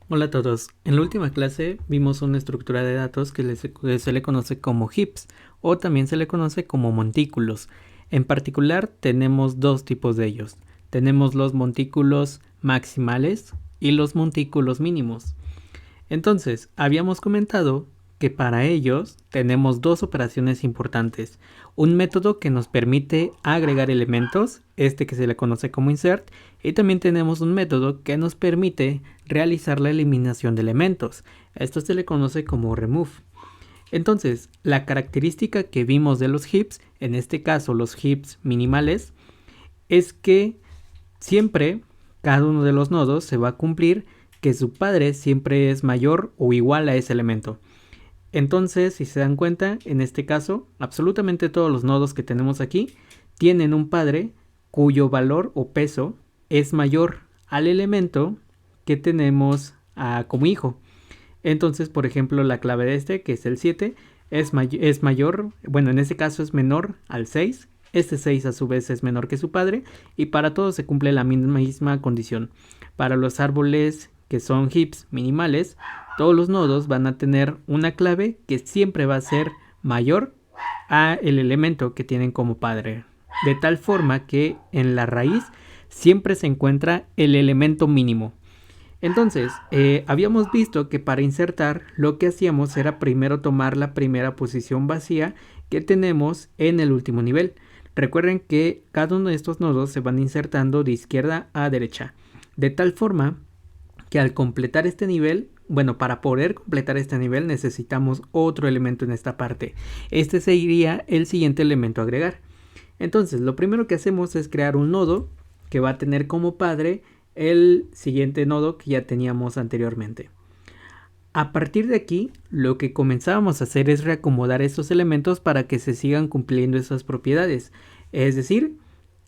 Hola a todos. En la última clase vimos una estructura de datos que se le conoce como heaps o también se le conoce como montículos. En particular tenemos dos tipos de ellos. Tenemos los montículos maximales y los montículos mínimos. Entonces, habíamos comentado que para ellos tenemos dos operaciones importantes. Un método que nos permite agregar elementos, este que se le conoce como insert, y también tenemos un método que nos permite realizar la eliminación de elementos. Esto se le conoce como remove. Entonces, la característica que vimos de los heaps, en este caso los heaps minimales, es que siempre cada uno de los nodos se va a cumplir que su padre siempre es mayor o igual a ese elemento. Entonces, si se dan cuenta, en este caso, absolutamente todos los nodos que tenemos aquí tienen un padre cuyo valor o peso es mayor al elemento que tenemos como hijo. Entonces, por ejemplo, la clave de este, que es el 7, es mayor, bueno, en este caso es menor al 6. Este 6 a su vez es menor que su padre y para todos se cumple la misma condición. Para los árboles que son heaps minimales, todos los nodos van a tener una clave que siempre va a ser mayor a el elemento que tienen como padre. De tal forma que en la raíz siempre se encuentra el elemento mínimo. Entonces, habíamos visto que para insertar lo que hacíamos era primero tomar la primera posición vacía que tenemos en el último nivel. Recuerden que cada uno de estos nodos se van insertando de izquierda a derecha, de tal forma que al completar este nivel, bueno, para poder completar este nivel necesitamos otro elemento en esta parte. Este sería el siguiente elemento a agregar. Entonces, lo primero que hacemos es crear un nodo que va a tener como padre el siguiente nodo que ya teníamos anteriormente. A partir de aquí, lo que comenzábamos a hacer es reacomodar estos elementos para que se sigan cumpliendo esas propiedades. Es decir,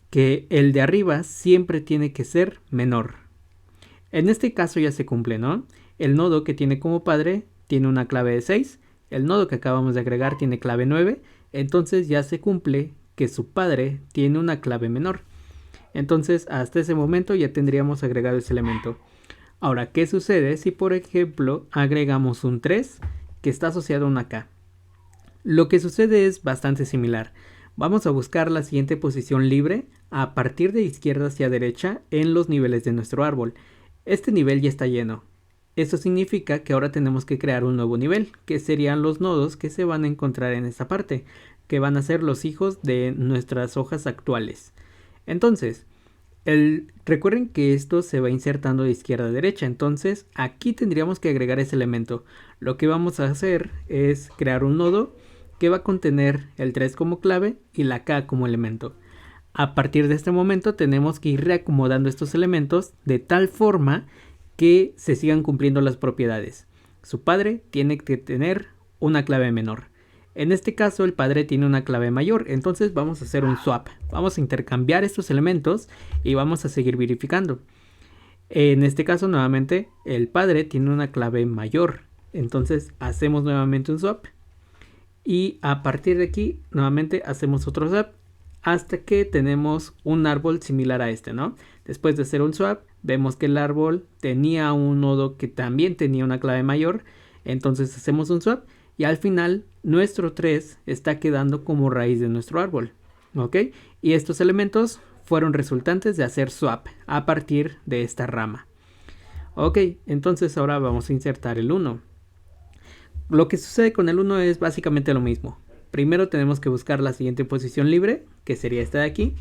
que el de arriba siempre tiene que ser menor. En este caso ya se cumple, ¿no? El nodo que tiene como padre tiene una clave de 6, el nodo que acabamos de agregar tiene clave 9, entonces ya se cumple que su padre tiene una clave menor. Entonces hasta ese momento ya tendríamos agregado ese elemento. Ahora, ¿qué sucede si por ejemplo agregamos un 3 que está asociado a una K? Lo que sucede es bastante similar. Vamos a buscar la siguiente posición libre a partir de izquierda hacia derecha en los niveles de nuestro árbol. Este nivel ya está lleno. Esto significa que ahora tenemos que crear un nuevo nivel, que serían los nodos que se van a encontrar en esta parte, que van a ser los hijos de nuestras hojas actuales. Entonces, recuerden que esto se va insertando de izquierda a derecha, entonces aquí tendríamos que agregar ese elemento. Lo que vamos a hacer es crear un nodo que va a contener el 3 como clave y la K como elemento. A partir de este momento tenemos que ir reacomodando estos elementos de tal forma que se sigan cumpliendo las propiedades. Su padre tiene que tener una clave menor. En este caso el padre tiene una clave mayor, entonces vamos a hacer un swap. Vamos a intercambiar estos elementos y vamos a seguir verificando. En este caso nuevamente el padre tiene una clave mayor, entonces hacemos nuevamente un swap. Y a partir de aquí nuevamente hacemos otro swap hasta que tenemos un árbol similar a este, ¿no? Después de hacer un swap, vemos que el árbol tenía un nodo que también tenía una clave mayor, entonces hacemos un swap y al final nuestro 3 está quedando como raíz de nuestro árbol, ¿ok? Y estos elementos fueron resultantes de hacer swap a partir de esta rama. Ok, entonces ahora vamos a insertar el 1. Lo que sucede con el 1 es básicamente lo mismo. Primero tenemos que buscar la siguiente posición libre, que sería esta de aquí.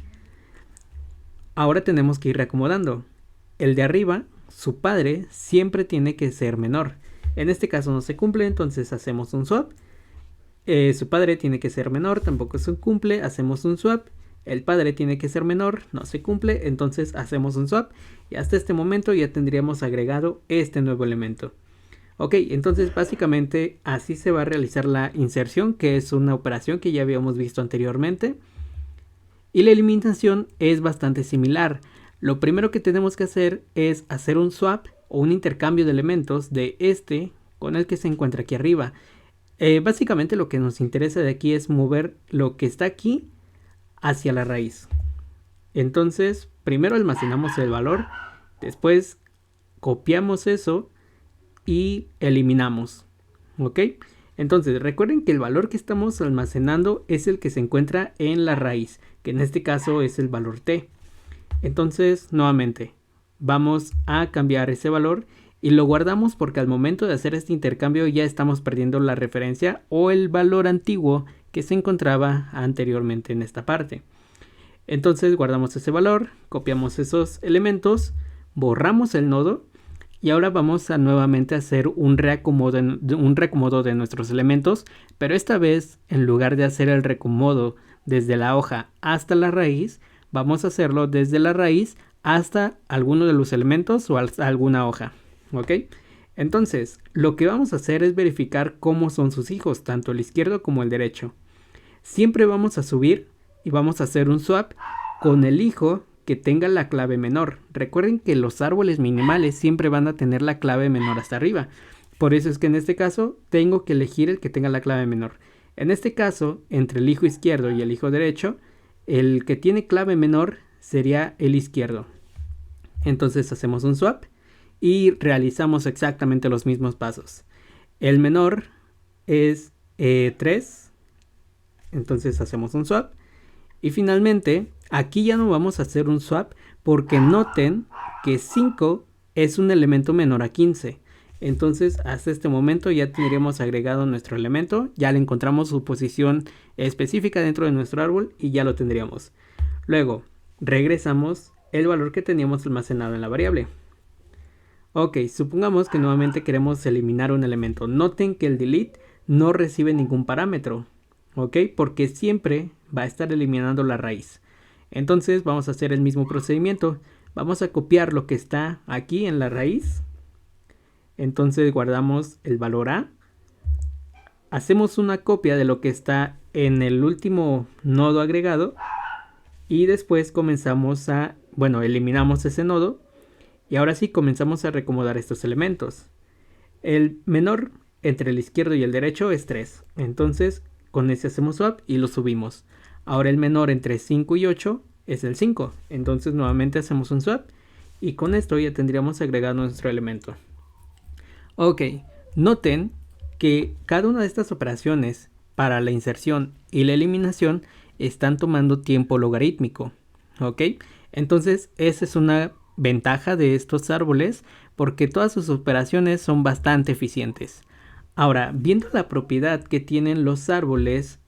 Ahora tenemos que ir reacomodando. El de arriba, su padre, siempre tiene que ser menor. En este caso no se cumple, entonces hacemos un swap. Su padre tiene que ser menor, tampoco se cumple, hacemos un swap. El padre tiene que ser menor, no se cumple, entonces hacemos un swap. Y hasta este momento ya tendríamos agregado este nuevo elemento. Ok, entonces básicamente así se va a realizar la inserción, que es una operación que ya habíamos visto anteriormente. Y la eliminación es bastante similar. Lo primero que tenemos que hacer es hacer un swap o un intercambio de elementos de este con el que se encuentra aquí arriba. Básicamente lo que nos interesa de aquí es mover lo que está aquí hacia la raíz. Entonces, primero almacenamos el valor, después copiamos eso y eliminamos. ¿Ok? Entonces recuerden que el valor que estamos almacenando es el que se encuentra en la raíz, que en este caso es el valor t. Entonces nuevamente vamos a cambiar ese valor y lo guardamos porque al momento de hacer este intercambio ya estamos perdiendo la referencia o el valor antiguo que se encontraba anteriormente en esta parte. Entonces guardamos ese valor, copiamos esos elementos, borramos el nodo y ahora vamos a nuevamente hacer un reacomodo de nuestros elementos, pero esta vez en lugar de hacer el reacomodo desde la hoja hasta la raíz, vamos a hacerlo desde la raíz hasta alguno de los elementos o hasta alguna hoja. ¿Ok? Entonces, lo que vamos a hacer es verificar cómo son sus hijos, tanto el izquierdo como el derecho. Siempre vamos a subir y vamos a hacer un swap con el hijo que tenga la clave menor. Recuerden que los árboles minimales siempre van a tener la clave menor hasta arriba. Por eso es que en este caso tengo que elegir el que tenga la clave menor. En este caso, entre el hijo izquierdo y el hijo derecho, el que tiene clave menor sería el izquierdo. Entonces hacemos un swap y realizamos exactamente los mismos pasos. El menor es 3. Entonces hacemos un swap. Y finalmente, aquí ya no vamos a hacer un swap porque noten que 5 es un elemento menor a 15. Entonces, hasta este momento ya tendríamos agregado nuestro elemento, ya le encontramos su posición específica dentro de nuestro árbol y ya lo tendríamos. Luego, regresamos el valor que teníamos almacenado en la variable. Ok, supongamos que nuevamente queremos eliminar un elemento. Noten que el delete no recibe ningún parámetro. ¿Ok? Porque siempre va a estar eliminando la raíz. Entonces vamos a hacer el mismo procedimiento. Vamos a copiar lo que está aquí en la raíz. Entonces guardamos el valor A. Hacemos una copia de lo que está en el último nodo agregado. Y después comenzamos a, eliminamos ese nodo. Y ahora sí comenzamos a reacomodar estos elementos. El menor entre el izquierdo y el derecho es 3. Entonces con ese hacemos swap y lo subimos. Ahora el menor entre 5 y 8 es el 5. Entonces nuevamente hacemos un swap y con esto ya tendríamos agregado nuestro elemento. Ok, noten que cada una de estas operaciones para la inserción y la eliminación están tomando tiempo logarítmico. Ok, entonces esa es una ventaja de estos árboles porque todas sus operaciones son bastante eficientes. Ahora, viendo la propiedad que tienen los árboles,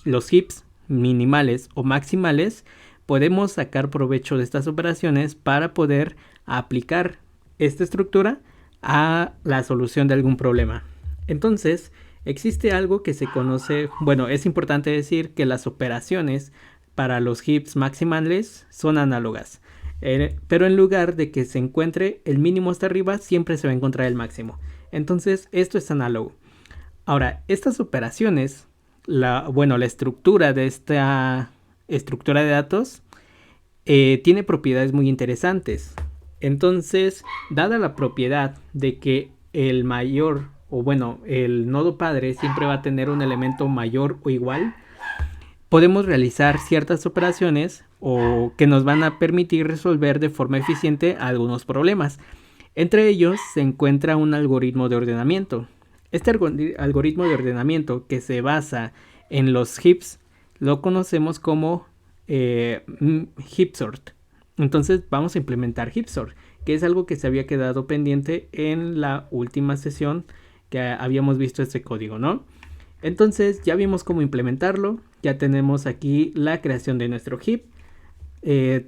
los heaps minimales o maximales, podemos sacar provecho de estas operaciones para poder aplicar esta estructura a la solución de algún problema. Entonces, existe algo que se conoce, es importante decir que las operaciones para los heaps maximales son análogas. Pero en lugar de que se encuentre el mínimo hasta arriba, siempre se va a encontrar el máximo. Entonces esto es análogo. Ahora, estas operaciones, la estructura de esta estructura de datos tiene propiedades muy interesantes. Entonces, dada la propiedad de que el mayor, el nodo padre siempre va a tener un elemento mayor o igual, podemos realizar ciertas operaciones o que nos van a permitir resolver de forma eficiente algunos problemas. Entre ellos se encuentra un algoritmo de ordenamiento. Este algoritmo de ordenamiento que se basa en los heaps lo conocemos como heapsort. Entonces vamos a implementar heapsort, que es algo que se había quedado pendiente en la última sesión que habíamos visto este código, ¿no? Entonces ya vimos cómo implementarlo, ya tenemos aquí la creación de nuestro heap.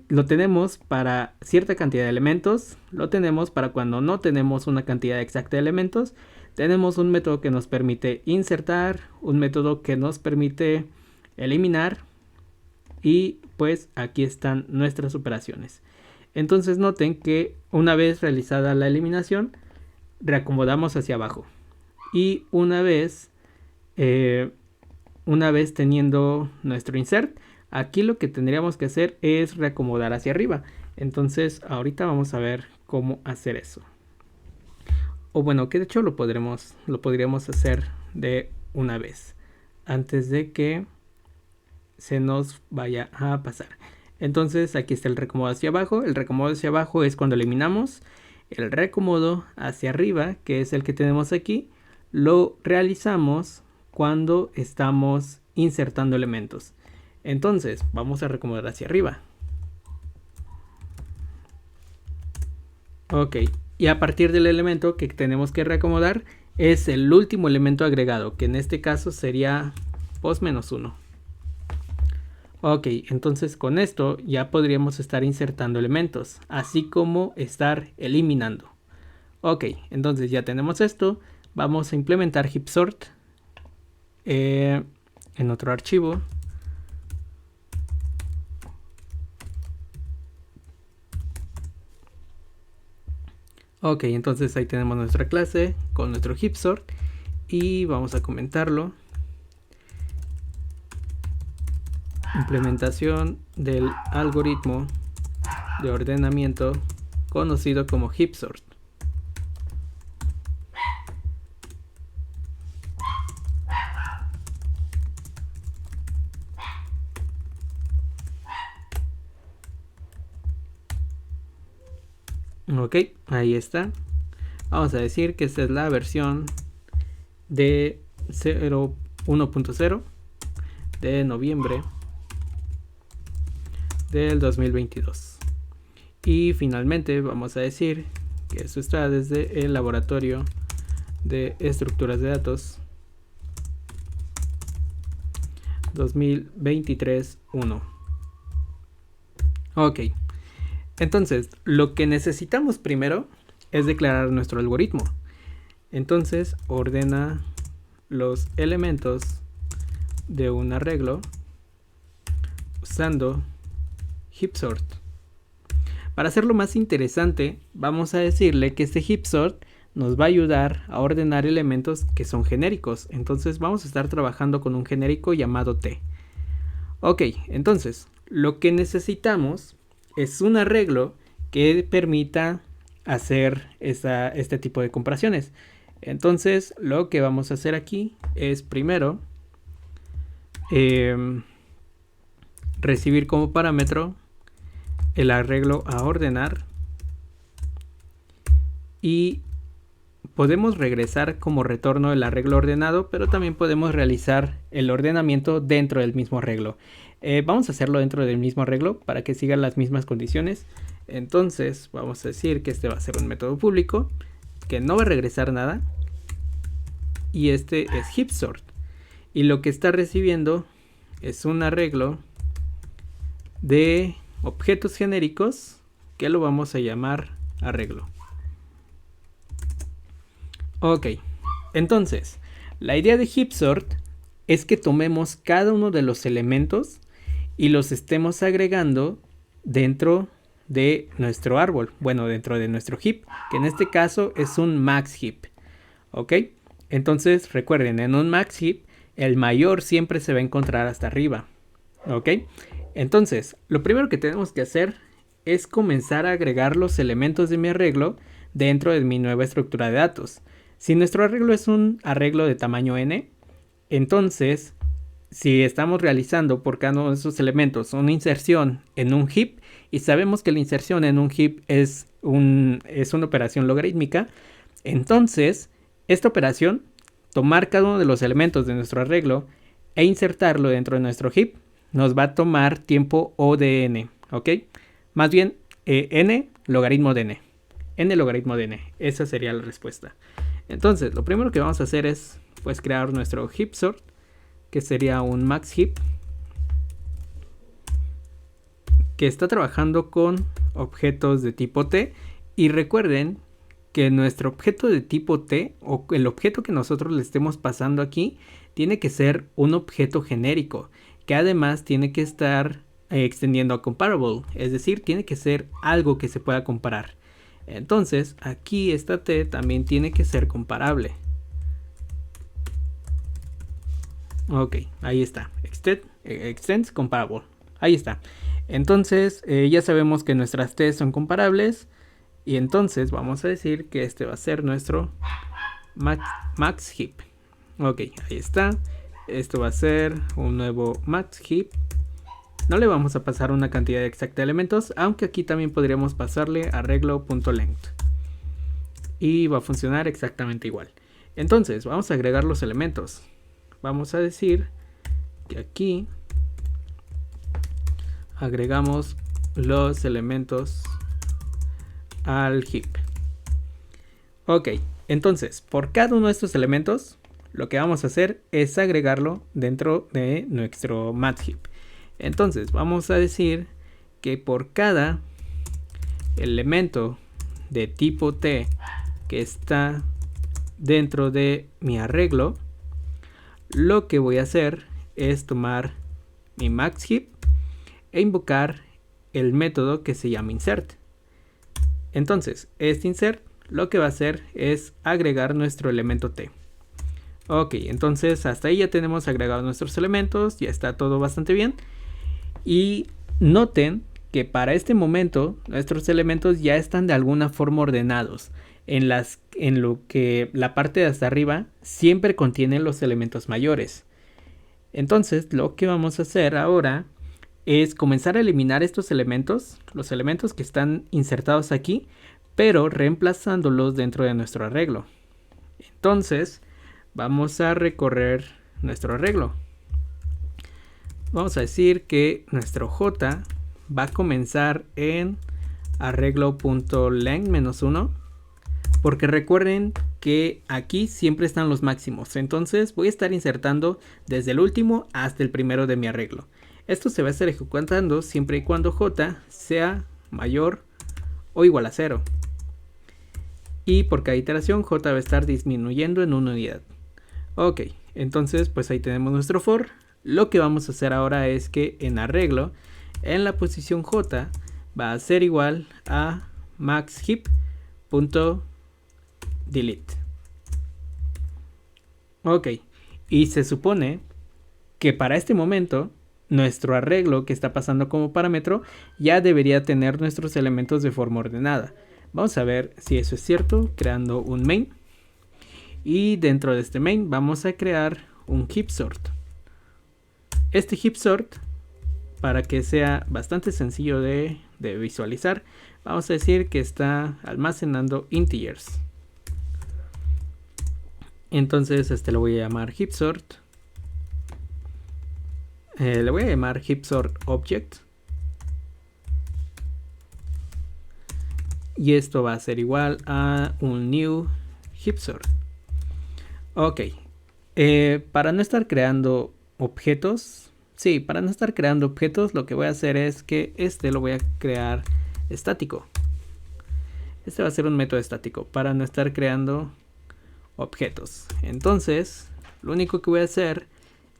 Lo tenemos para cierta cantidad de elementos, lo tenemos para cuando no tenemos una cantidad exacta de elementos, tenemos un método que nos permite insertar, un método que nos permite eliminar y pues aquí están nuestras operaciones. Entonces noten que una vez realizada la eliminación, reacomodamos hacia abajo y una vez teniendo nuestro insert, aquí lo que tendríamos que hacer es reacomodar hacia arriba. Entonces ahorita vamos a ver cómo hacer eso. O que de hecho lo podríamos hacer de una vez antes de que se nos vaya a pasar. Entonces aquí está el reacomodo hacia abajo. El reacomodo hacia abajo es cuando eliminamos. El reacomodo hacia arriba, que es el que tenemos aquí, lo realizamos cuando estamos insertando elementos. Entonces vamos a reacomodar hacia arriba. Ok, y a partir del elemento que tenemos que reacomodar es el último elemento agregado, que en este caso sería pos-1. Ok, entonces con esto ya podríamos estar insertando elementos, así como estar eliminando. Ok, entonces ya tenemos esto. Vamos a implementar heapsort en otro archivo. Ok, entonces ahí tenemos nuestra clase con nuestro heapsort y vamos a comentarlo. Implementación del algoritmo de ordenamiento conocido como heapsort. Ok, ahí está. Vamos a decir que esta es la versión de 1.0 de noviembre del 2022. Y finalmente vamos a decir que esto está desde el laboratorio de estructuras de datos 2023-1. Ok, entonces lo que necesitamos primero es declarar nuestro algoritmo. Entonces ordena los elementos de un arreglo usando heapsort. Para hacerlo más interesante, vamos a decirle que este heapsort nos va a ayudar a ordenar elementos que son genéricos. Entonces vamos a estar trabajando con un genérico llamado T. Ok, entonces lo que necesitamos es un arreglo que permita hacer este tipo de comparaciones. Entonces lo que vamos a hacer aquí es primero recibir como parámetro el arreglo a ordenar y podemos regresar como retorno el arreglo ordenado, pero también podemos realizar el ordenamiento dentro del mismo arreglo. Vamos a hacerlo dentro del mismo arreglo para que sigan las mismas condiciones. Entonces vamos a decir que este va a ser un método público que no va a regresar nada y este es heapsort y lo que está recibiendo es un arreglo de objetos genéricos que lo vamos a llamar arreglo. Ok, entonces la idea de heapsort es que tomemos cada uno de los elementos y los estemos agregando dentro de nuestro árbol, bueno, dentro de nuestro heap, que en este caso es un max heap. Ok, entonces recuerden, en un max heap el mayor siempre se va a encontrar hasta arriba. Ok, entonces lo primero que tenemos que hacer es comenzar a agregar los elementos de mi arreglo dentro de mi nueva estructura de datos. Si nuestro arreglo es un arreglo de tamaño n, entonces si estamos realizando por cada uno de esos elementos una inserción en un heap y sabemos que la inserción en un heap es una operación logarítmica, entonces esta operación, tomar cada uno de los elementos de nuestro arreglo e insertarlo dentro de nuestro heap, nos va a tomar tiempo O de n, ¿ok? Más bien n logaritmo de n. N logaritmo de n. Esa sería la respuesta. Entonces, lo primero que vamos a hacer es pues crear nuestro heapsort, que sería un max heap, que está trabajando con objetos de tipo T. Y recuerden que nuestro objeto de tipo T, o el objeto que nosotros le estemos pasando aquí, tiene que ser un objeto genérico, que además tiene que estar extendiendo a comparable, es decir, tiene que ser algo que se pueda comparar. Entonces, aquí esta T también tiene que ser comparable. Ok, ahí está. Extends comparable. Ahí está. Entonces, ya sabemos que nuestras T son comparables. Y entonces vamos a decir que este va a ser nuestro max heap. Ok, ahí está. Esto va a ser un nuevo max heap. No le vamos a pasar una cantidad exacta de elementos, aunque aquí también podríamos pasarle arreglo.length. y va a funcionar exactamente igual. Entonces vamos a agregar los elementos. Vamos a decir que aquí agregamos los elementos al heap. Ok, entonces por cada uno de estos elementos lo que vamos a hacer es agregarlo dentro de nuestro math heap. Entonces vamos a decir que por cada elemento de tipo T que está dentro de mi arreglo, lo que voy a hacer es tomar mi max heap e invocar el método que se llama insert. Entonces este insert lo que va a hacer es agregar nuestro elemento T. Ok, entonces hasta ahí ya tenemos agregados nuestros elementos, ya está todo bastante bien. Y noten que para este momento nuestros elementos ya están de alguna forma ordenados. En lo que la parte de hasta arriba siempre contiene los elementos mayores. Entonces lo que vamos a hacer ahora es comenzar a eliminar estos elementos, los elementos que están insertados aquí, pero reemplazándolos dentro de nuestro arreglo. Entonces vamos a recorrer nuestro arreglo. Vamos a decir que nuestro J va a comenzar en arreglo.length-1, porque recuerden que aquí siempre están los máximos. Entonces voy a estar insertando desde el último hasta el primero de mi arreglo. Esto se va a estar ejecutando siempre y cuando J sea mayor o igual a 0. Y por cada iteración J va a estar disminuyendo en una unidad. Ok, entonces pues ahí tenemos nuestro for. Lo que vamos a hacer ahora es que en arreglo, en la posición J, va a ser igual a maxHeap.delete. Ok, y se supone que para este momento nuestro arreglo que está pasando como parámetro ya debería tener nuestros elementos de forma ordenada. Vamos a ver si eso es cierto creando un main. Y dentro de este main vamos a crear un heap sort. Este heap sort, para que sea bastante sencillo de visualizar, vamos a decir que está almacenando integers. Entonces este lo voy a llamar heap sort. Le voy a llamar heap sort object. Y esto va a ser igual a un new heap sort. Ok. Para no estar creando objetos, lo que voy a hacer es que este lo voy a crear estático. Este va a ser un método estático para no estar creando objetos. Entonces, lo único que voy a hacer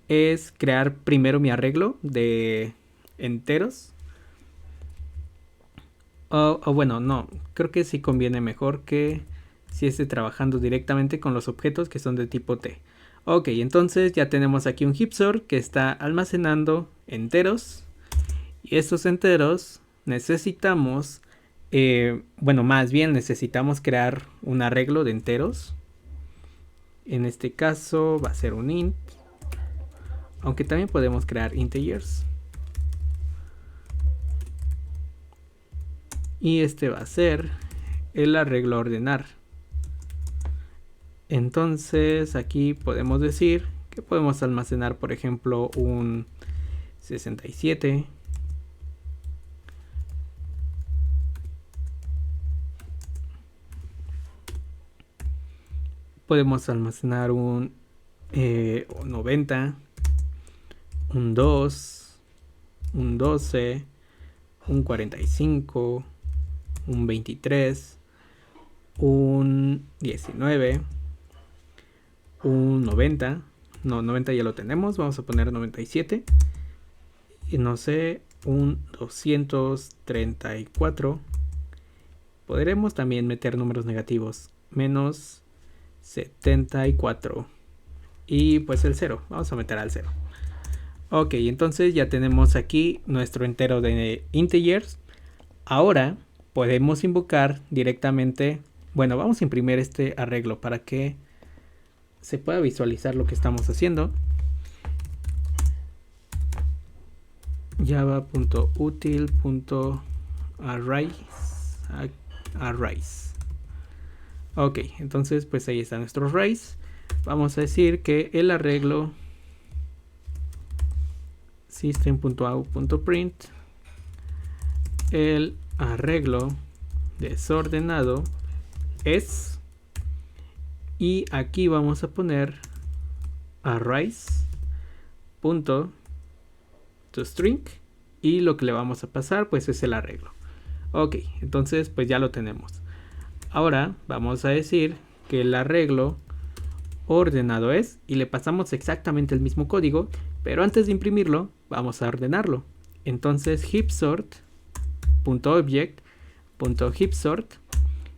es crear primero mi arreglo de enteros. O bueno, no, creo que sí conviene mejor que si esté trabajando directamente con los objetos que son de tipo T. Ok, entonces ya tenemos aquí un heap sort que está almacenando enteros. Y estos enteros necesitamos, necesitamos crear un arreglo de enteros. En este caso va a ser un int. Aunque también podemos crear integers. Y este va a ser el arreglo a ordenar. Entonces aquí podemos decir que podemos almacenar, por ejemplo, un 67. Podemos almacenar un 90, un 2, un 12, un 45, un 23, un 19, un 90, no, 90 ya lo tenemos, vamos a poner 97, y no sé, un 234, podremos también meter números negativos, menos 74, y pues el 0, vamos a meter al 0. Ok, entonces ya tenemos aquí nuestro entero de integers. Ahora podemos invocar directamente, bueno, vamos a imprimir este arreglo para que se pueda visualizar lo que estamos haciendo. Java.util.arrays. Ok, entonces pues ahí está nuestro raíz. Vamos a decir que el arreglo system.out.print, el arreglo desordenado es, y aquí vamos a poner arrays.toString y lo que le vamos a pasar pues es el arreglo. Ok, entonces pues ya lo tenemos. Ahora vamos a decir que el arreglo ordenado es, y le pasamos exactamente el mismo código, pero antes de imprimirlo vamos a ordenarlo. Entonces heapsort.object.heapsort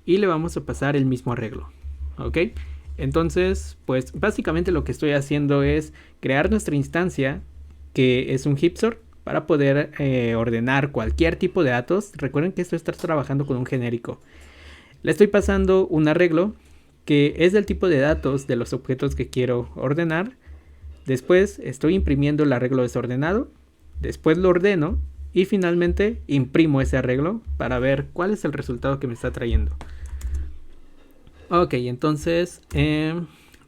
y le vamos a pasar el mismo arreglo. Ok, entonces pues básicamente lo que estoy haciendo es crear nuestra instancia, que es un heapsort, para poder ordenar cualquier tipo de datos. Recuerden que esto está trabajando con un genérico. Le estoy pasando un arreglo que es del tipo de datos de los objetos que quiero ordenar. Después estoy imprimiendo el arreglo desordenado. Después lo ordeno y finalmente imprimo ese arreglo para ver cuál es el resultado que me está trayendo. Ok, entonces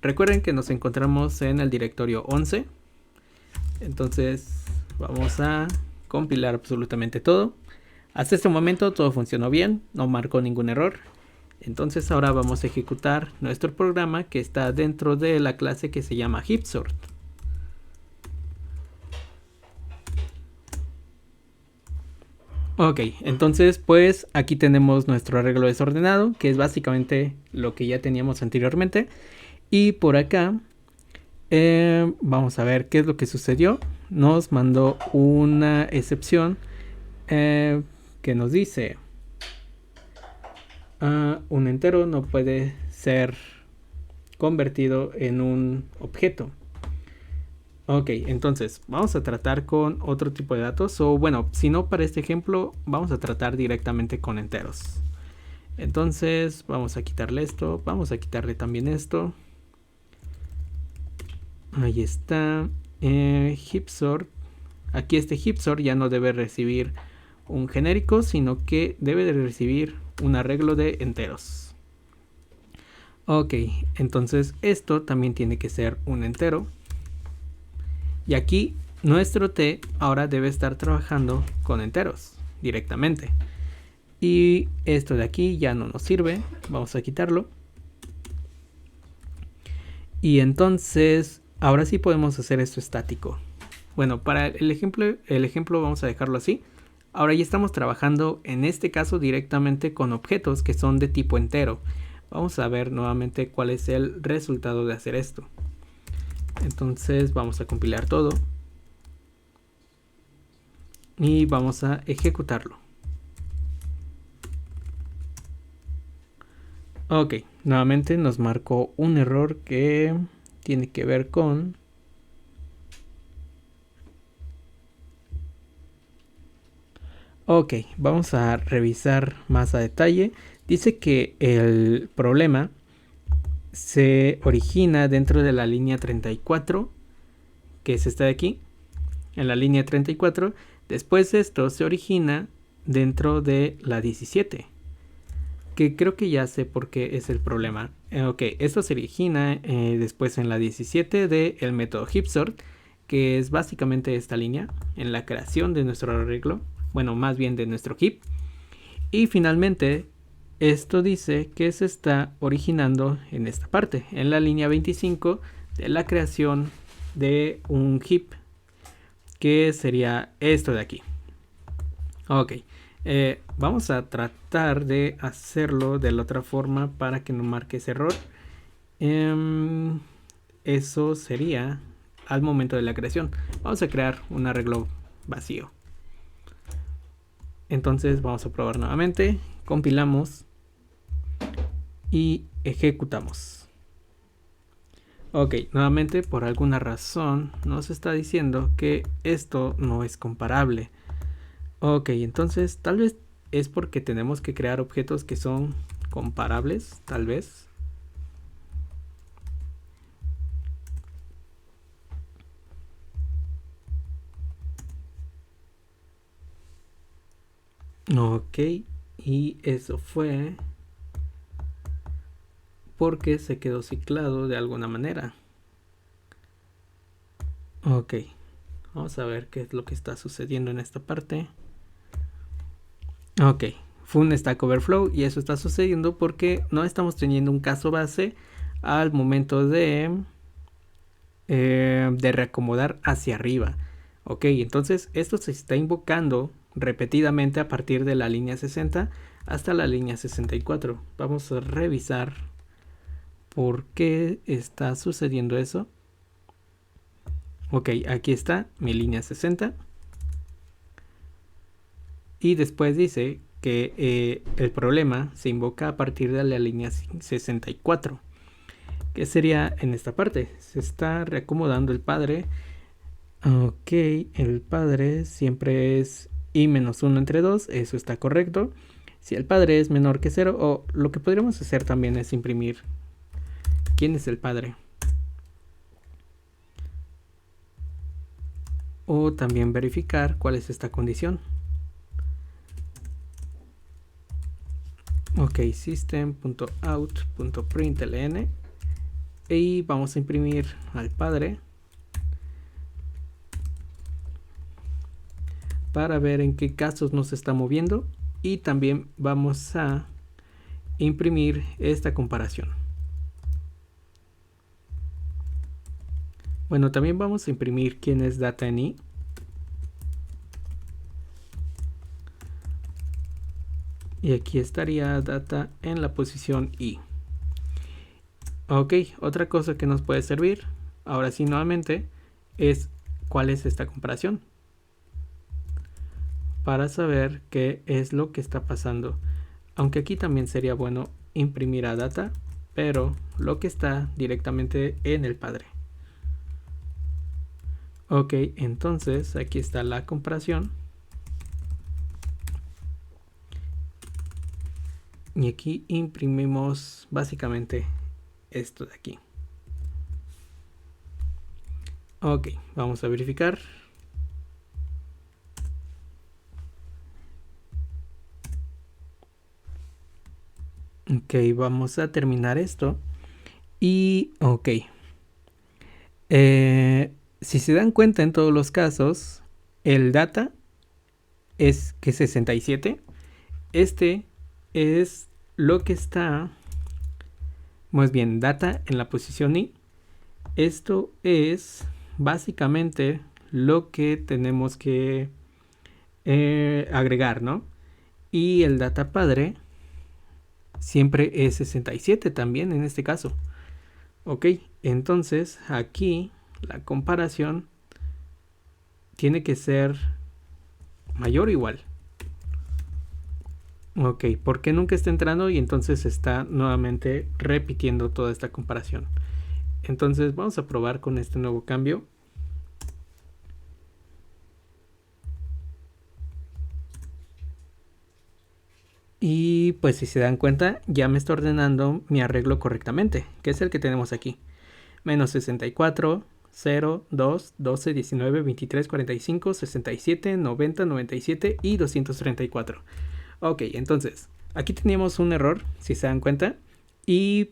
recuerden que nos encontramos en el directorio 11. Entonces vamos a compilar absolutamente todo. Hasta este momento todo funcionó bien, no marcó ningún error. Entonces ahora vamos a ejecutar nuestro programa que está dentro de la clase que se llama heapsort. Ok, entonces pues aquí tenemos nuestro arreglo desordenado, que es básicamente lo que ya teníamos anteriormente. Y por acá vamos a ver qué es lo que sucedió. Nos mandó una excepción que nos dice un entero no puede ser convertido en un objeto. Ok, entonces vamos a tratar con otro tipo de datos, o bueno, si no para este ejemplo vamos a tratar directamente con enteros. Entonces vamos a quitarle esto, vamos a quitarle también esto. Ahí está. Heapsort. Aquí este heapsort ya no debe recibir un genérico, sino que debe de recibir un arreglo de enteros. Ok, entonces esto también tiene que ser un entero. Y aquí nuestro t ahora debe estar trabajando con enteros directamente. Y esto de aquí ya no nos sirve, vamos a quitarlo. Y entonces ahora sí podemos hacer esto estático. Bueno, para el ejemplo vamos a dejarlo así. Ahora ya estamos trabajando en este caso directamente con objetos que son de tipo entero. Vamos a ver nuevamente cuál es el resultado de hacer esto. Entonces vamos a compilar todo y vamos a ejecutarlo. Ok, nuevamente nos marcó un error que tiene que ver con ok, vamos a revisar más a detalle. Dice que el problema se origina dentro de la línea 34, que es esta de aquí, en la línea 34. Después esto se origina dentro de la 17, que creo que ya sé por qué es el problema. Ok, esto se origina después en la 17 del método heapsort, que es básicamente esta línea, en la creación de nuestro arreglo, bueno, más bien de nuestro heap. Y finalmente, esto dice que se está originando en esta parte, en la línea 25 de la creación de un heap, que sería esto de aquí. Ok, vamos a tratar de hacerlo de la otra forma para que no marque ese error. Eso sería al momento de la creación. Vamos a crear un arreglo vacío. Entonces vamos a probar nuevamente, compilamos y ejecutamos. Ok, nuevamente por alguna razón nos está diciendo que esto no es comparable. Ok, entonces tal vez es porque tenemos que crear objetos que son comparables, tal vez. Ok, y eso fue porque se quedó ciclado de alguna manera. Ok, vamos a ver qué es lo que está sucediendo en esta parte. Ok, fue un Stack Overflow y eso está sucediendo porque no estamos teniendo un caso base al momento de reacomodar hacia arriba. Ok, entonces esto se está invocando repetidamente a partir de la línea 60 hasta la línea 64. Vamos a revisar por qué está sucediendo eso. Ok, aquí está mi línea 60. Y después dice que el problema se invoca a partir de la línea 64. ¿Qué sería en esta parte? Se está reacomodando el padre. Ok, el padre siempre es i menos 1 entre 2, eso está correcto. Si el padre es menor que 0, o lo que podríamos hacer también es imprimir quién es el padre. O también verificar cuál es esta condición. Ok, system.out.println y vamos a imprimir al padre para ver en qué casos nos está moviendo, y también vamos a imprimir esta comparación. Bueno, también vamos a imprimir quién es data en i. Y aquí estaría data en la posición i. Ok, otra cosa que nos puede servir, ahora sí nuevamente, es cuál es esta comparación, para saber qué es lo que está pasando. Aunque aquí también sería bueno imprimir a data, pero lo que está directamente en el padre. Ok, entonces aquí está la comparación. Y aquí imprimimos básicamente esto de aquí. Ok, vamos a verificar. Ok, vamos a terminar esto. Y ok. Si se dan cuenta, en todos los casos, el data es que 67. Este es lo que está, más bien, data en la posición i. Esto es básicamente lo que tenemos que agregar, ¿no? Y el data padre siempre es 67 también en este caso. Ok, entonces aquí la comparación tiene que ser mayor o igual. Ok, porque nunca está entrando y entonces está nuevamente repitiendo toda esta comparación. Entonces vamos a probar con este nuevo cambio. Y pues si se dan cuenta, ya me está ordenando mi arreglo correctamente, que es el que tenemos aquí. Menos 64, 0, 2, 12, 19, 23, 45, 67, 90, 97 y 234. Ok, entonces, aquí teníamos un error, si se dan cuenta, y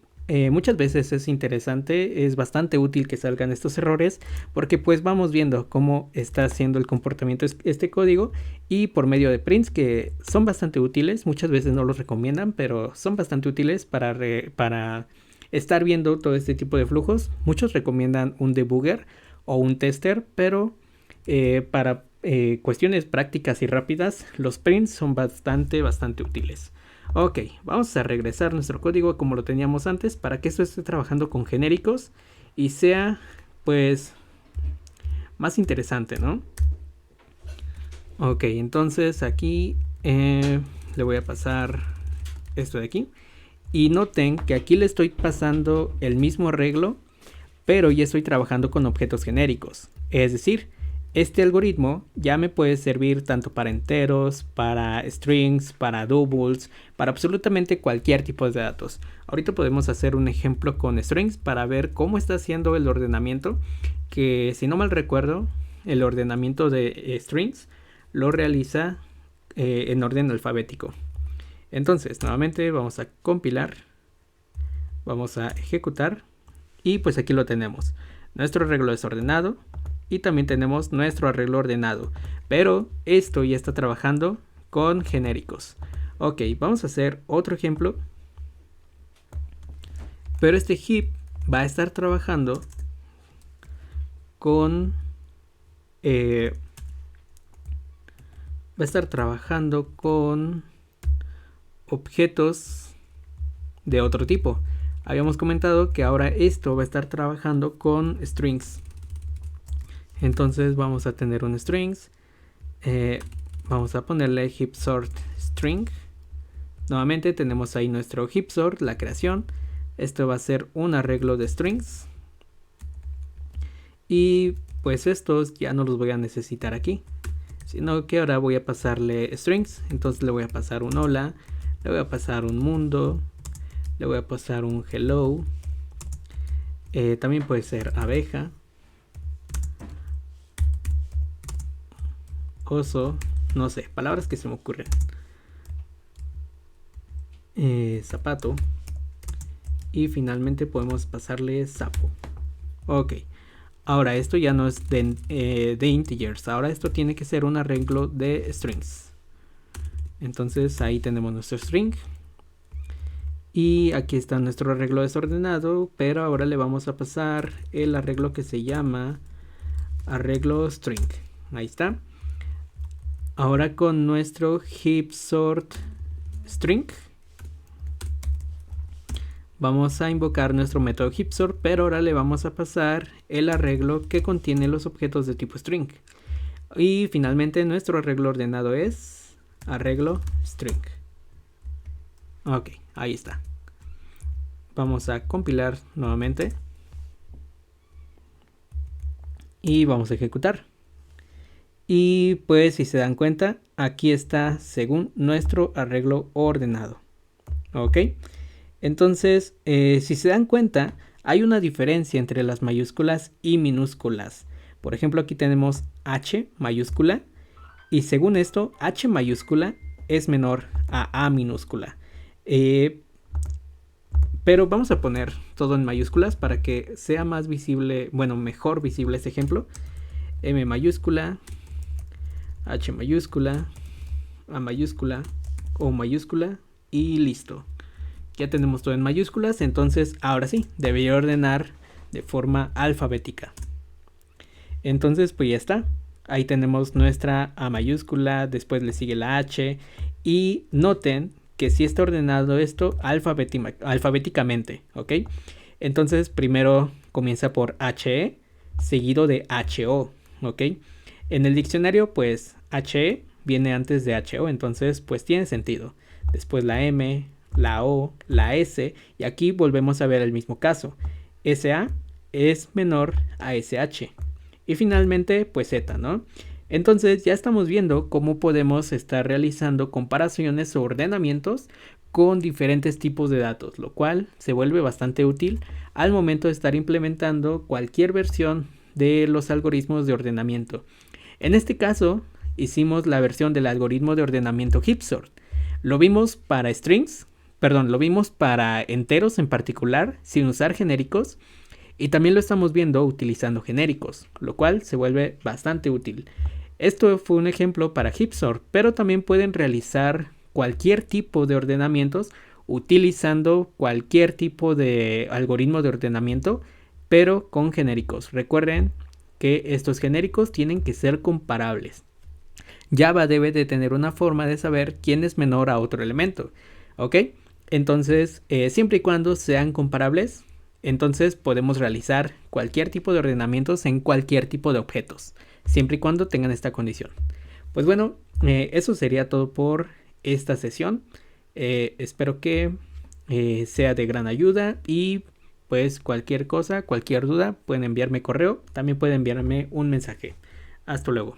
muchas veces es interesante, es bastante útil que salgan estos errores, porque pues vamos viendo cómo está haciendo el comportamiento este código, y por medio de prints que son bastante útiles, muchas veces no los recomiendan, pero son bastante útiles para estar viendo todo este tipo de flujos. Muchos recomiendan un debugger o un tester, pero para cuestiones prácticas y rápidas, los prints son bastante útiles. Ok, vamos a regresar nuestro código como lo teníamos antes para que esto esté trabajando con genéricos y sea pues más interesante, ¿no? Ok, entonces aquí le voy a pasar esto de aquí. Y noten que aquí le estoy pasando el mismo arreglo, pero ya estoy trabajando con objetos genéricos. Es decir, este algoritmo ya me puede servir tanto para enteros, para strings, para doubles, para absolutamente cualquier tipo de datos. Ahorita podemos hacer un ejemplo con strings para ver cómo está haciendo el ordenamiento, que si no mal recuerdo, el ordenamiento de strings lo realiza en orden alfabético. Entonces, nuevamente vamos a compilar. Vamos a ejecutar y pues aquí lo tenemos. Nuestro arreglo desordenado y también tenemos nuestro arreglo ordenado. Pero esto ya está trabajando con genéricos. Ok, vamos a hacer otro ejemplo. Pero este heap va a estar trabajando con... objetos de otro tipo. Habíamos comentado que ahora esto va a estar trabajando con strings. Entonces vamos a tener un strings. Vamos a ponerle heap sort string. Nuevamente tenemos ahí nuestro heap sort, la creación. Esto va a ser un arreglo de strings. Y pues estos ya no los voy a necesitar aquí, sino que ahora voy a pasarle strings. Entonces le voy a pasar un hola, le voy a pasar un mundo, le voy a pasar un hello. También puede ser abeja, oso, no sé, palabras que se me ocurren. Zapato. Y finalmente podemos pasarle sapo. Ok. Ahora esto ya no es de integers. Ahora esto tiene que ser un arreglo de strings. Entonces ahí tenemos nuestro string. Y aquí está nuestro arreglo desordenado. Pero ahora le vamos a pasar el arreglo que se llama arreglo string. Ahí está. Ahora con nuestro heap sort string vamos a invocar nuestro método heapsort, pero ahora le vamos a pasar el arreglo que contiene los objetos de tipo string. Y finalmente nuestro arreglo ordenado es arreglo string. Ok, ahí está. Vamos a compilar nuevamente. Y vamos a ejecutar. Y pues si se dan cuenta, aquí está según nuestro arreglo ordenado. Ok. Entonces, si se dan cuenta, hay una diferencia entre las mayúsculas y minúsculas. Por ejemplo, aquí tenemos H mayúscula y según esto, H mayúscula es menor a A minúscula. Pero vamos a poner todo en mayúsculas para que sea más visible, bueno, mejor visible este ejemplo. M mayúscula, H mayúscula, A mayúscula, O mayúscula y listo. Ya tenemos todo en mayúsculas, entonces ahora sí, debería ordenar de forma alfabética. Entonces pues ya está. Ahí tenemos nuestra A mayúscula, después le sigue la H. Y noten que sí está ordenado esto alfabéticamente, ¿ok? Entonces primero comienza por HE, seguido de HO, ¿ok? En el diccionario pues HE viene antes de HO, entonces pues tiene sentido. Después la M, la O, la S, y aquí volvemos a ver el mismo caso. SA es menor a SH. Y finalmente, pues Z, ¿no? Entonces ya estamos viendo cómo podemos estar realizando comparaciones o ordenamientos con diferentes tipos de datos, lo cual se vuelve bastante útil al momento de estar implementando cualquier versión de los algoritmos de ordenamiento. En este caso, hicimos la versión del algoritmo de ordenamiento heapsort. Lo vimos para strings, lo vimos para enteros en particular, sin usar genéricos, y también lo estamos viendo utilizando genéricos, lo cual se vuelve bastante útil. Esto fue un ejemplo para heapsort, pero también pueden realizar cualquier tipo de ordenamientos utilizando cualquier tipo de algoritmo de ordenamiento, pero con genéricos. Recuerden que estos genéricos tienen que ser comparables. Java debe de tener una forma de saber quién es menor a otro elemento, ¿ok? Entonces, siempre y cuando sean comparables, entonces podemos realizar cualquier tipo de ordenamientos en cualquier tipo de objetos, siempre y cuando tengan esta condición. Pues bueno, eso sería todo por esta sesión. Espero que sea de gran ayuda y pues cualquier cosa, cualquier duda, pueden enviarme correo, también pueden enviarme un mensaje. Hasta luego.